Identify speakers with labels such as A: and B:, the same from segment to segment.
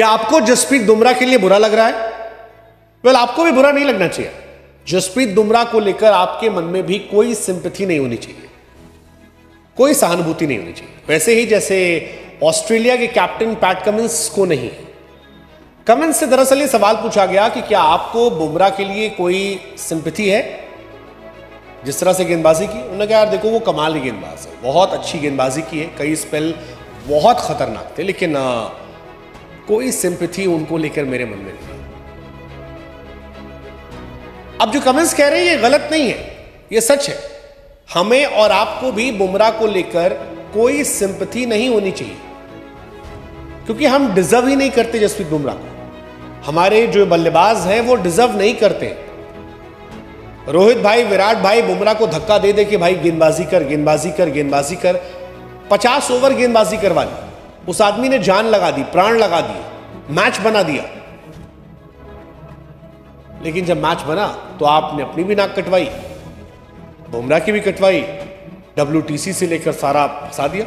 A: क्या आपको जसप्रीत बुमराह के लिए बुरा लग रहा है? वेल, आपको भी बुरा नहीं लगना चाहिए। जसप्रीत बुमराह को लेकर आपके मन में भी कोई सिंपैथी नहीं होनी चाहिए, कोई सहानुभूति नहीं होनी चाहिए। वैसे ही जैसे ऑस्ट्रेलिया के कैप्टन पैट कमिंस को नहीं है। कमिंस से दरअसल ये सवाल पूछा गया कि क्या आपको बुमराह के लिए कोई सिंपैथी है जिस तरह से गेंदबाजी की? उन्होंने कहा यार देखो, वो कमाल की गेंदबाज है, बहुत अच्छी गेंदबाजी की है, कई स्पेल बहुत खतरनाक थे, लेकिन कोई सिंपैथी उनको लेकर मेरे मन में नहीं। अब जो कमेंट्स कह रहे हैं ये गलत नहीं है, ये सच है। हमें और आपको भी बुमराह को लेकर कोई सिंपैथी नहीं होनी चाहिए, क्योंकि हम डिजर्व ही नहीं करते जसप्रीत बुमराह को। हमारे जो बल्लेबाज हैं वो डिजर्व नहीं करते। रोहित भाई, विराट भाई बुमराह को धक्का दे दे कि भाई गेंदबाजी कर, गेंदबाजी कर, गेंदबाजी कर, 50 ओवर गेंदबाजी करवा ली। उस आदमी ने जान लगा दी, प्राण लगा दिए, मैच बना दिया। लेकिन जब मैच बना तो आपने अपनी भी नाक कटवाई, बुमराह की भी कटवाई, WTC से लेकर सारा फंसा दिया।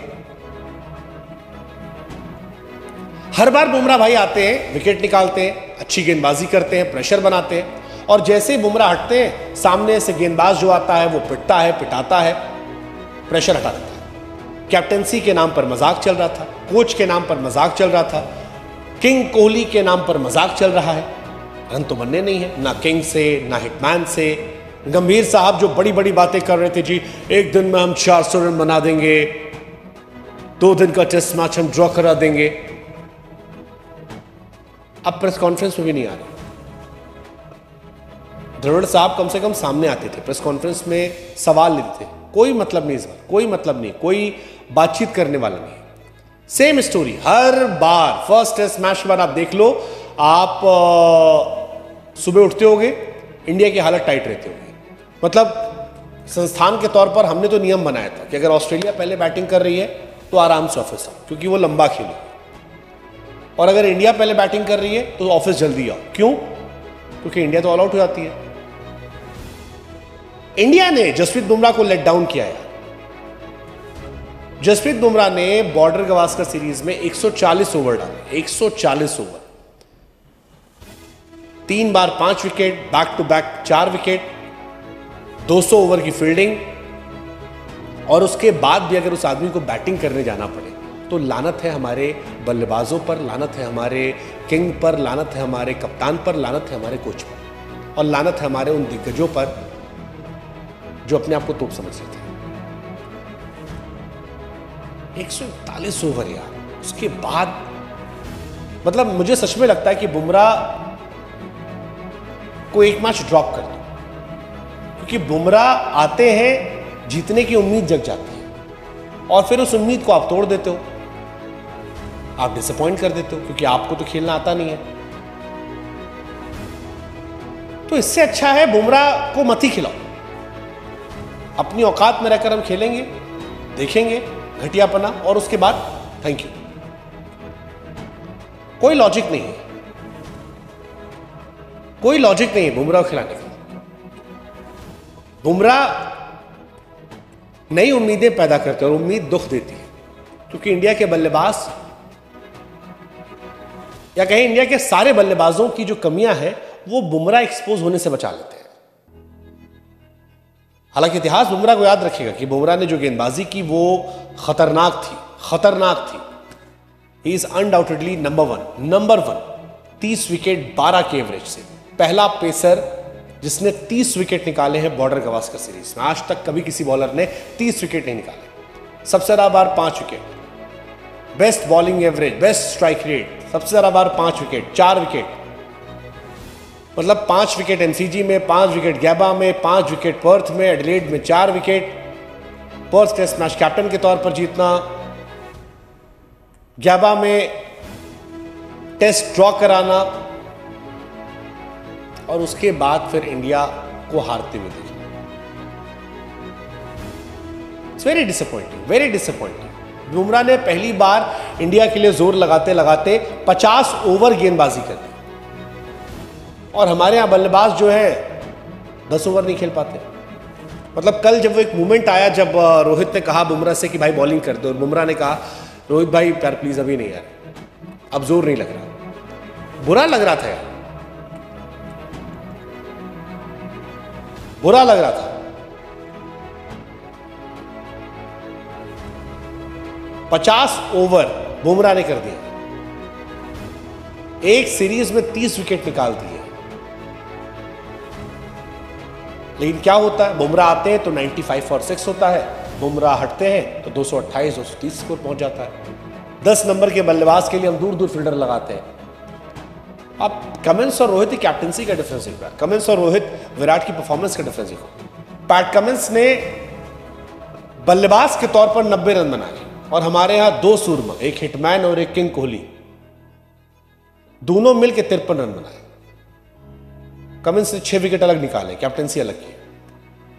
A: हर बार बुमराह भाई आते हैं, विकेट निकालते हैं, अच्छी गेंदबाजी करते हैं, प्रेशर बनाते हैं, और जैसे ही बुमराह हटते हैं सामने से गेंदबाज जो आता है वो पिटता है, पिटाता है, प्रेशर हटा देता है। कैप्टेंसी के नाम पर मजाक चल रहा था, कोच के नाम पर मजाक चल रहा था, किंग कोहली के नाम पर मजाक चल रहा है। रन तो बनने नहीं है, ना किंग से ना हिटमैन से। गंभीर साहब जो बड़ी बड़ी बातें कर रहे थे, जी एक दिन में हम 400 रन बना देंगे, 2 दिन का टेस्ट मैच हम ड्रॉ करा देंगे, अब प्रेस कॉन्फ्रेंस में भी नहीं आ रहे। द्रविड़ साहब कम से कम सामने आते थे, प्रेस कॉन्फ्रेंस में सवाल लेते थे। कोई मतलब नहीं इस बार, कोई मतलब नहीं, कोई बातचीत करने वाला नहीं। सेम स्टोरी हर बार। फर्स्ट टेस्ट मैच के बाद आप देख लो, आप सुबह उठते होगे, इंडिया की हालत टाइट रहती होगी। मतलब संस्थान के तौर पर हमने तो नियम बनाया था कि अगर ऑस्ट्रेलिया पहले बैटिंग कर रही है तो आराम से ऑफिस आओ, क्योंकि वो लंबा खेल है, और अगर इंडिया पहले बैटिंग कर रही है तो ऑफिस जल्दी आओ। क्यों? क्योंकि इंडिया तो ऑल आउट हो जाती है। इंडिया ने जसप्रीत बुमराह को लेट डाउन किया है। जसप्रीत बुमराह ने बॉर्डर गवास्कर सीरीज में 140 ओवर डाले, 140 ओवर, 3 बार 5 wicket, back to back 4 wicket, 200 over की फील्डिंग, और उसके बाद भी अगर उस आदमी को बैटिंग करने जाना पड़े तो लानत है हमारे बल्लेबाजों पर, लानत है हमारे किंग पर, लानत है हमारे कप्तान पर, लानत है हमारे कोच पर, और लानत है हमारे उन दिग्गजों पर जो अपने आप को तोप समझ रहे थे। 141 ओवर यार, उसके बाद मतलब मुझे सच में लगता है कि बुमराह को एक मैच ड्रॉप कर दो, क्योंकि बुमराह आते हैं, जीतने की उम्मीद जग जाती है, और फिर उस उम्मीद को आप तोड़ देते हो, आप डिसअपॉइंट कर देते हो, क्योंकि आपको तो खेलना आता नहीं है। तो इससे अच्छा है बुमराह को मत ही खिलाओ, अपनी औकात में रहकर हम खेलेंगे, देखेंगे घटियापना, और उसके बाद थैंक यू। कोई लॉजिक नहीं है, कोई लॉजिक नहीं है बुमराह को खिलाने का। बुमराह नई उम्मीदें पैदा करते हैं, और उम्मीद दुख देती है, क्योंकि इंडिया के बल्लेबाज, या कहें इंडिया के सारे बल्लेबाजों की जो कमियां हैं वो बुमराह एक्सपोज होने से बचा लेते हैं। हालांकि इतिहास बुमराह को याद रखेगा कि बुमराह ने जो गेंदबाजी की वो खतरनाक थी, खतरनाक थी। He is undoubtedly number one, 30 wicket 12 के एवरेज से पहला पेसर जिसने 30 विकेट निकाले हैं बॉर्डर गवास्कर सीरीज में। आज तक कभी किसी बॉलर ने 30 विकेट नहीं निकाले। सबसे ज्यादा बार 5 wicket, best bowling average, best strike rate, सबसे ज्यादा बार 5 विकेट, 4 विकेट, मतलब 5 विकेट एमसीजी में, 5 विकेट गैबा में, 5 विकेट पर्थ में, एडिलेड में 4 wicket, Perth Test match captain के तौर पर जीतना, गैबा में टेस्ट ड्रॉ कराना, और उसके बाद फिर इंडिया को हारते हुए देखना। It's very disappointing, very disappointing. Bumrah ने पहली बार इंडिया के लिए जोर लगाते लगाते 50 ओवर गेंदबाजी कर दी, और हमारे यहां बल्लेबाज जो है 10 ओवर नहीं खेल पाते। मतलब कल जब वो एक मूवमेंट आया, जब रोहित ने कहा बुमराह से कि भाई बॉलिंग कर दो, और बुमराह ने कहा रोहित भाई प्यार प्लीज अभी नहीं यार, अब जोर नहीं लग रहा, बुरा लग रहा था यार, बुरा लग रहा था। 50 ओवर बुमराह ने कर दिया, एक सीरीज में 30 विकेट निकाल दिए। लेकिन क्या होता है, बुमराह आते हैं तो 95 और 6 होता है, बुमराह हटते हैं तो 228 230 स्कोर पहुंच जाता है। 10 नंबर के बल्लेबाज के लिए हम दूर दूर फील्डर लगाते हैं। अब कमिंस और रोहित की कैप्टनसी का डिफरेंस दिख रहा है, कमिंस और रोहित विराट की परफॉर्मेंस का डिफरेंस देखो। पैट कमिंस ने बल्लेबाज के तौर पर 90 रन बनाए और हमारे यहां 2 सूरमा, एक हिटमैन और एक किंग कोहली, दोनों मिलकर 53 रन बनाए। कमिंस ने 6 विकेट अलग निकाले, कैप्टनसी अलग की।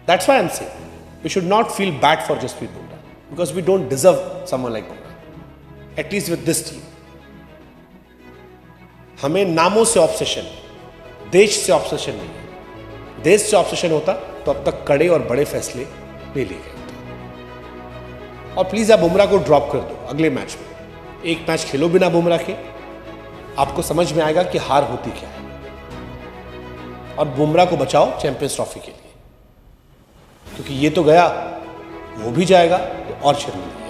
A: That's why I am saying we should not feel bad for Jasprit Bumrah because we don't deserve someone like Bumrah, at least with this team. हमें नामों से ऑब्सेशन, देश से ऑब्सेशन नहीं है। देश से ऑब्सेशन होता तो अब तक कड़े और बड़े फैसले ले लिए गए होते। और प्लीज आप बुमराह को ड्रॉप कर दो अगले मैच में। एक मैच खेलो बिना बुमराह के, आपको समझ में आएगा कि हार होती क्या है। और बुमराह को बचाओ चैंपियंस ट्रॉफी के लिए, क्योंकि ये तो गया, वो भी जाएगा तो और शर्मिंदगी।